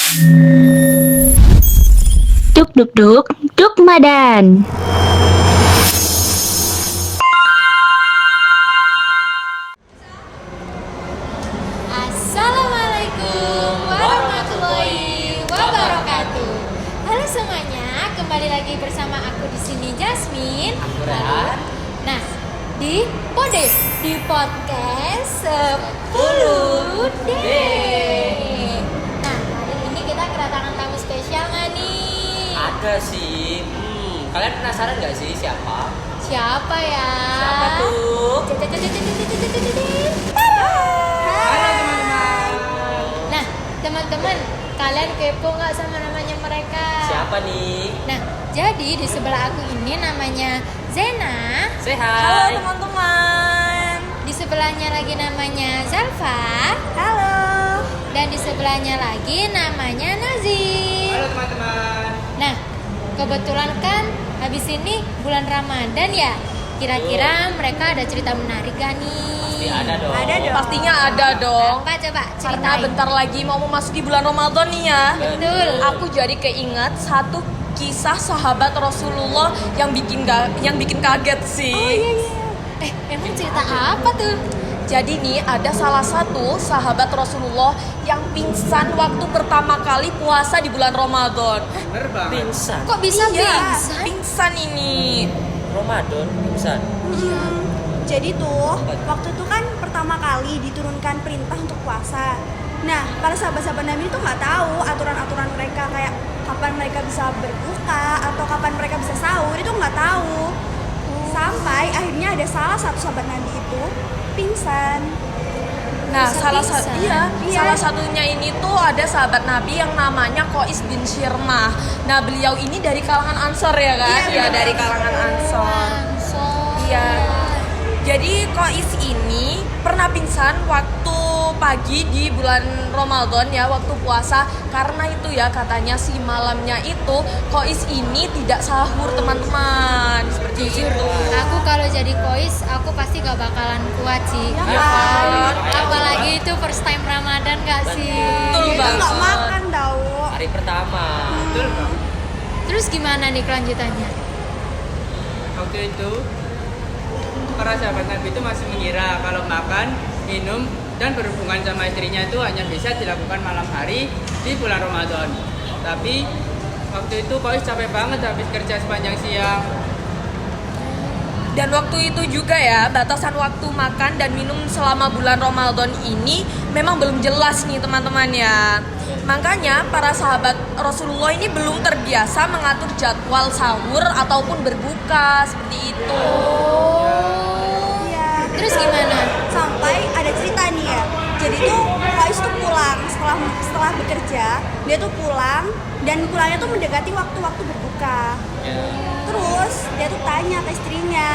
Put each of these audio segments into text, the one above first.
Duk duk duk, duk madan. Assalamualaikum warahmatullahi wabarakatuh. Halo semuanya, kembali lagi bersama aku di sini Jasmine. Aku Rehan. Nah, di podcast 10D. Nah, hari ini kita kedatangan tamu spesial nggak nih? Ada sih. Kalian penasaran nggak sih siapa? Siapa ya? Siapa tuh? Nah, teman-teman, kalian kepo nggak sama namanya mereka? Siapa nih? Nah, jadi di sebelah aku ini namanya Zena. Say Halo hi. teman-teman. Di sebelahnya lagi namanya Zalfa. Halo. Dan di sebelahnya lagi namanya Nazir. Halo teman-teman. Nah, kebetulan kan habis ini bulan Ramadan ya. Kira-kira mereka ada cerita menarik gak nih? Pasti ada dong. Ada dong. Pastinya ada dong. Apa coba Karena ceritain? bentar lagi mau memasuki bulan Ramadan nih ya. Betul. Aku jadi keinget satu kisah sahabat Rasulullah yang bikin kaget sih. Emang cerita apa tuh? Jadi nih ada salah satu sahabat Rasulullah yang pingsan waktu pertama kali puasa di bulan Ramadan. Bener banget. Pingsan. Kok bisa Iya, pingsan? pingsan ini. Ramadan pingsan. Jadi tuh, waktu itu kan pertama kali diturunkan perintah untuk puasa. Nah, para sahabat-sahabat Nabi itu nggak tahu aturan-aturan mereka, kayak kapan mereka bisa berbuka atau kapan mereka bisa sahur, itu nggak tahu. Sampai akhirnya ada salah satu sahabat Nabi itu pingsan. Nah, Bisa pingsan? Iya. salah satunya ini tuh ada sahabat Nabi yang namanya Qais bin Syirmah. Nah, beliau ini dari kalangan Ansor ya kan? Iya, Dari kalangan Ansor. Langsung. Iya. Jadi Qais ini pernah pingsan waktu pagi di bulan Ramadan ya, waktu puasa. Karena itu ya katanya si malamnya itu Qais ini tidak sahur teman-teman. Seperti Jujur, itu. aku kalau jadi kois, aku pasti gak bakalan kuat sih. Ya Ya kan? Apalagi itu first time Ramadan gak sih? Betul Dia tuh banget. nggak makan tahu. Hari pertama. Betul Bang. Terus gimana nih kelanjutannya? Waktu itu para sahabat Nabi itu masih mengira kalau makan, minum, dan berhubungan sama istrinya itu hanya bisa dilakukan malam hari di bulan Ramadan. Tapi waktu itu Qais capek banget habis kerja sepanjang siang. Dan waktu itu juga ya, batasan waktu makan dan minum selama bulan Ramadan ini memang belum jelas nih teman-teman ya. Makanya para sahabat Rasulullah ini belum terbiasa mengatur jadwal sahur ataupun berbuka seperti itu. Iya. Terus gimana? Sampai ada cerita nih ya. Jadi tuh Qais tuh pulang setelah bekerja, dia tuh pulang dan pulangnya tuh mendekati waktu-waktu berbuka. Terus dia tuh tanya ke istrinya,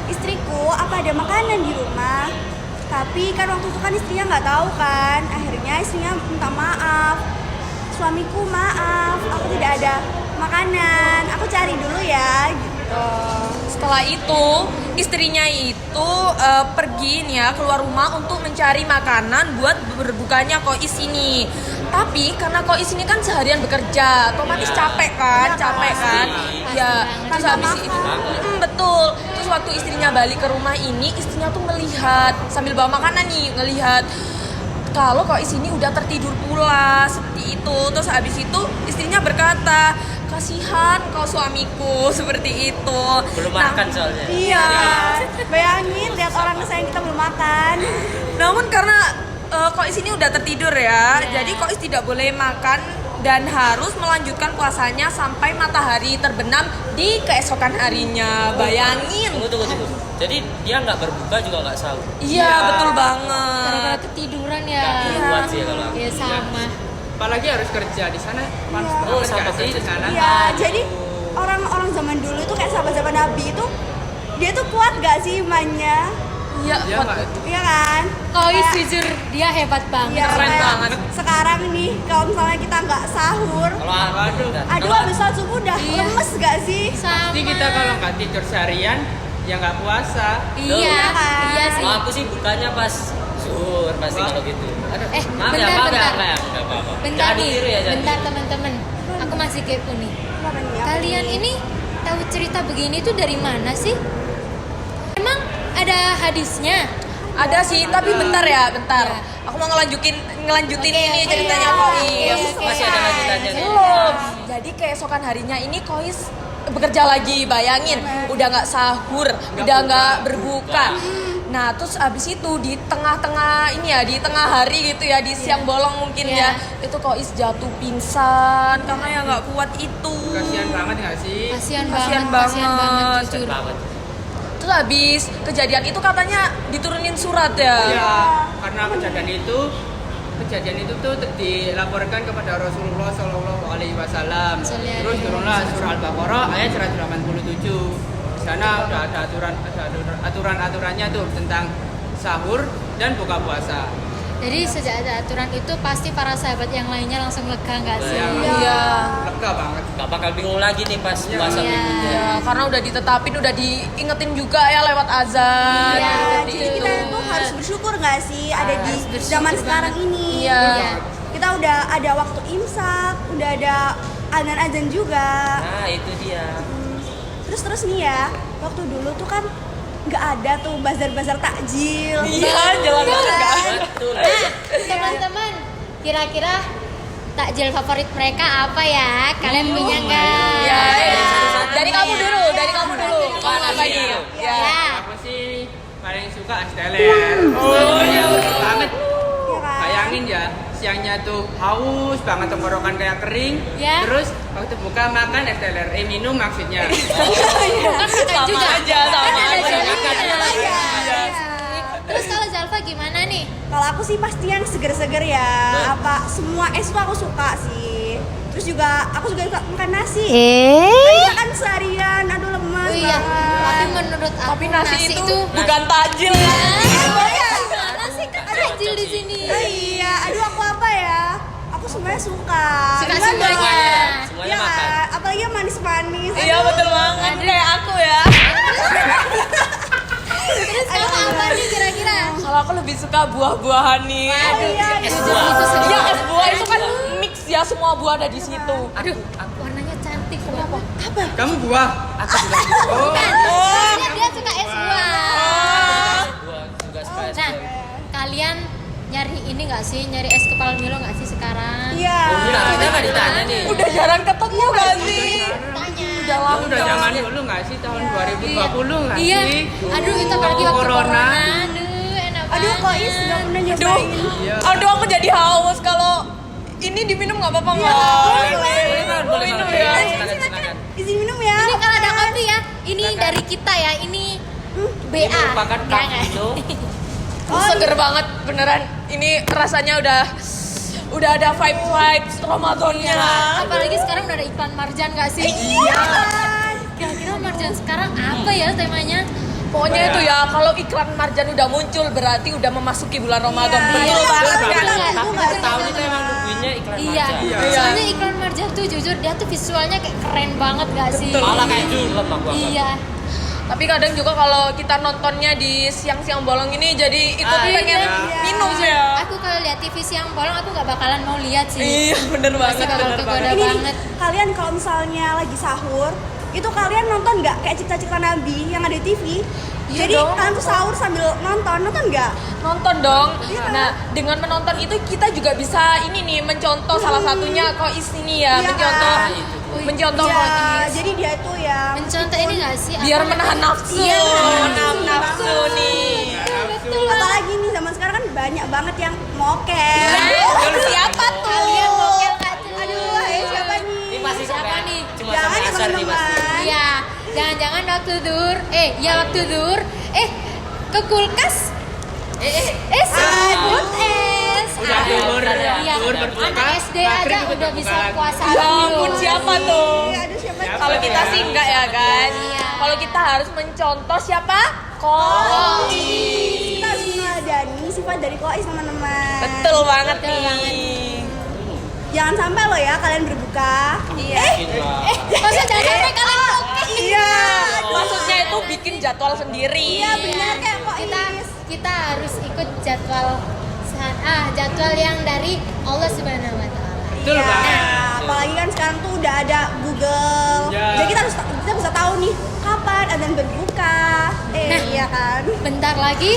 istriku apa ada makanan di rumah? Tapi kan waktu itu kan istrinya nggak tahu kan. Akhirnya istrinya minta maaf, suamiku maaf, aku tidak ada makanan, aku cari dulu ya gitu. Setelah itu istrinya itu pergi nih ya keluar rumah untuk mencari makanan buat berbukanya Qais ini. Tapi karena Qais ini kan seharian bekerja, otomatis capek kan, Ya, terus Tanpa habis itu betul. Terus waktu istrinya balik ke rumah ini, istrinya tuh melihat sambil bawa makanan nih, ngelihat kalau Qais ini udah tertidur pula seperti itu. Terus habis itu istrinya berkata, kasihan kau suamiku seperti itu. Belum makan soalnya. Iya, bayangin lihat orang kesayangan kita belum makan. Namun karena Qais ini udah tertidur ya, jadi Qais tidak boleh makan dan harus melanjutkan puasanya sampai matahari terbenam di keesokan harinya. Bayangin. Tunggu. Jadi dia nggak berbuka juga nggak sahur. Iya, betul Gara-gara banget. ketiduran ya. Nggak kuat sih kalau aku. Iya sama. Apalagi harus kerja di sana panas Iya. banget Oh, sama nggak sih kerja. di sana. Iya, jadi orang-orang zaman dulu itu kayak sahabat-sahabat Nabi itu dia tuh kuat gak sih imannya? Iya, Iya kuat. nggak? Iya kan? Kois Kayak- jujur dia hebat banget. Iya, Keren kayak banget. Sekarang nih kalau misalnya kita nggak sahur, Kalau aku, aduh habis sholat subuh udah Iya. lemes gak sih? Sama. Jadi kita kalau nggak tidur seharian ya nggak puasa. Iya, kan? iya sih. Kalau aku sih bukanya pas Zuhur pasti kalau gitu. Aduh, maaf ya, bentar, maaf ya, bentar. enggak ya, enggak apa-apa. Bentar Jangan nih, ditiru ya, jangan bentar ditiru. teman-teman. Aku masih kepo nih. Apa nih? Kalian ini tahu cerita begini tuh dari mana sih? Emang ada hadisnya? Ada sih, tapi bentar ya, bentar. Ya. Aku mau ngelanjutin Oke, ini oke. ceritanya Iya. Kois. Oke, Masih ada lanjutannya nih. Belum. Jadi keesokan harinya ini Kois bekerja lagi, bayangin. Udah nggak sahur, udah nggak berbuka. Nah, terus abis itu di tengah-tengah ini ya, di tengah hari gitu ya, di siang bolong mungkin Iya. ya, itu Kois jatuh pingsan karena ya nggak kuat itu. Kasihan banget nggak sih? Kasihan Kasihan banget, kasihan banget. banget jujur. Banget. Terus habis kejadian itu katanya diturunin surat ya. Iya, karena kejadian itu tuh dilaporkan kepada Rasulullah Shallallahu Alaihi Wasallam. Terus turunlah surah Al-Baqarah ayat 187. Di sana udah ada aturan-aturannya tuh tentang sahur dan buka puasa. Jadi sejak ada aturan itu pasti para sahabat yang lainnya langsung lega nggak sih? Iya. Lega banget. Gak bakal bingung lagi nih pas puasa Iya. berikutnya. Ya, karena udah ditetapin, udah diingetin juga ya lewat azan. Iya, Jadi betul. kita tuh harus bersyukur nggak sih ada di Harus bersyukur zaman sekarang banget. ini. Iya. Iya. Kita udah ada waktu imsak, udah ada azan juga. Nah itu dia. Terus nih ya, waktu dulu tuh kan nggak ada tuh bazar-bazar takjil. Iya, jelas banget nggak ada. Betul. Teman-teman, kira-kira takjil favorit mereka apa ya? Kalian punya nggak? Iya, Satu-satu dari nih. kamu dulu, dari kamu dulu. Mana Apa sih? nih? Ya. Aku sih paling suka es teler. Oh iya, banget. Ya kan? Bayangin ya, siangnya tuh haus banget tenggorokan kayak kering. Ya. Terus waktu buka makan es teler, minum maksudnya. Kan makan Sama juga. aja, sama Kan ada aja. jadinya. Iya. Terus kalau Zalfa gimana nih? Kalau aku sih pasti yang seger-seger ya. Apa semua es tuh aku suka sih. Terus juga aku juga suka makan nasi. Kita kan seharian, aduh lemas Oh iya, banget. tapi menurut aku Tapi nasi itu bukan tajil. gimana sih kan takjil di sini? Oh iya, aduh aku apa ya? Aku sebenarnya suka. Suka Cuman semuanya. Semuanya Iya, makan. apalagi yang manis-manis. Iya betul banget, kayak aku ya. Terus kamu apa nih kira-kira? Kalau aku lebih suka buah-buahan nih. Aduh, iya, es iya. buah itu seru. Iya, es buah itu kan mix ya, semua buah ada di situ. Aduh, warnanya cantik kenapa? Kamu buah? Aku juga suka. Oh, Soalnya dia suka es buah. Gua juga suka es Nah, buah. kalian nyari ini nggak sih? Nyari es kepal Milo nggak sih sekarang? Iya. Oh, kita nggak ditanya nih. Udah jarang ketemu gak sih? Tanya. Udah lama. itu udah zaman dulu nggak sih tahun 2020 nggak Iya. sih? Aduh, itu apalagi waktu corona. Aduh, enak banget. Aduh, kok Is nggak pernah Aduh, nyobain. Iya. aduh aku jadi haus kalau ini diminum nggak apa-apa nggak? Boleh banget, boleh minum banget. ya. Silakan, silakan. Izin minum ya. Ini kalau ada kopi ya, ini dari kita ya, ini BA. Ini merupakan Nggak, nggak. Kak Indo. Seger banget beneran. Ini rasanya udah ada vibes Ramadannya. Apalagi sekarang udah ada iklan Marjan nggak sih? Iya. Kira-kira Marjan sekarang apa ya temanya? Pokoknya itu ya, kalau iklan Marjan udah muncul berarti udah memasuki bulan Ramadan. Iya, Betul iya, banget betul kan? banget. Tapi Betul satu tahun banget. itu emang nungguinnya iklan Iya. Marjan. Soalnya iklan Marjan tuh jujur dia tuh visualnya kayak keren banget gak sih? Malah kayak film aku anggap. Iya. Tapi kadang juga kalau kita nontonnya di siang-siang bolong ini jadi ikut pengen iya. minum ya. Aku kalau lihat TV siang bolong aku nggak bakalan mau lihat sih. Iya bener Pasti banget, bakal bener kegoda banget. Ini nih, banget. kalian kalau misalnya lagi sahur, itu kalian nonton nggak kayak cerita-cerita Nabi yang ada di TV? Iya Jadi dong. kalian tuh sahur sambil nonton nggak? Nonton dong. Iya. Nah, dengan menonton itu kita juga bisa ini nih mencontoh salah satunya kok ini ya, Iya mencontoh kan? mencontoh Ya, jadi dia tuh ya Mencontoh ini nggak sih? biar Apa menahan namanya? nafsu. Iya, menahan nafsu nih. Betul. apalagi nih zaman sekarang kan banyak banget yang mokel. Siapa tuh? Kalian mokel nggak tuh? Aduh, siapa nih? Ini pasti Siapa suka. nih? Cuma Jangan sampai ya asar nih pasti. teman-teman. Iya. Jangan-jangan waktu dur. Ya waktu dur. Ke kulkas. Sebut es. Udah duhur, Iya. duhur berbuka, Anak SD maghrib aja juga udah buka bisa lagi. puasa. Ya ampun, siapa tuh? Aduh, siapa? Siapa? Kalau kita sih enggak ya kan. Iya. Kalau kita harus mencontoh siapa? Kois. Kita harus meneladani sifat dari Kois teman-teman. Betul banget Betul banget. nih. Jangan sampai lo ya kalian berbuka. Iya. Masa jangan sampai kalian mokel. Iya. Maksudnya itu bikin jadwal sendiri. Iya benar kayak Kita Kois. kita harus ikut jadwal yang dari Allah Subhanahu wa taala. Betul Iya, banget. apalagi kan sekarang tuh udah ada Google. Ya. Jadi kita bisa tahu nih kapan adzan berbuka. Iya kan? Bentar lagi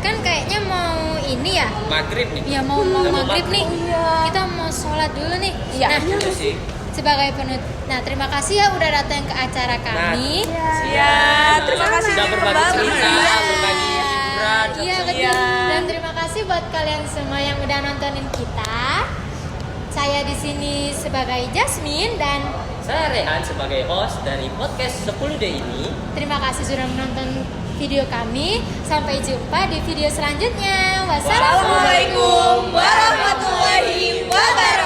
kan kayaknya mau ini ya. Maghrib nih. Ya mau maghrib nih. Iya. Kita mau sholat dulu nih. Iya. Nah, Itu sih. sebagai penutup. Nah, terima kasih ya udah datang ke acara kami. Iya, terima kasih Sudah berbagi kembali. cerita, Iya. berbagi hiburan. Iya betul. Iya. Dan terima kasih buat kalian semua yang udah nontonin kita. Saya di sini sebagai Jasmine dan Saya Rehan sebagai host dari podcast 10D ini. terima kasih sudah menonton video kami. Sampai jumpa di video selanjutnya. Wassalamualaikum Assalamualaikum warahmatullahi wabarakatuh.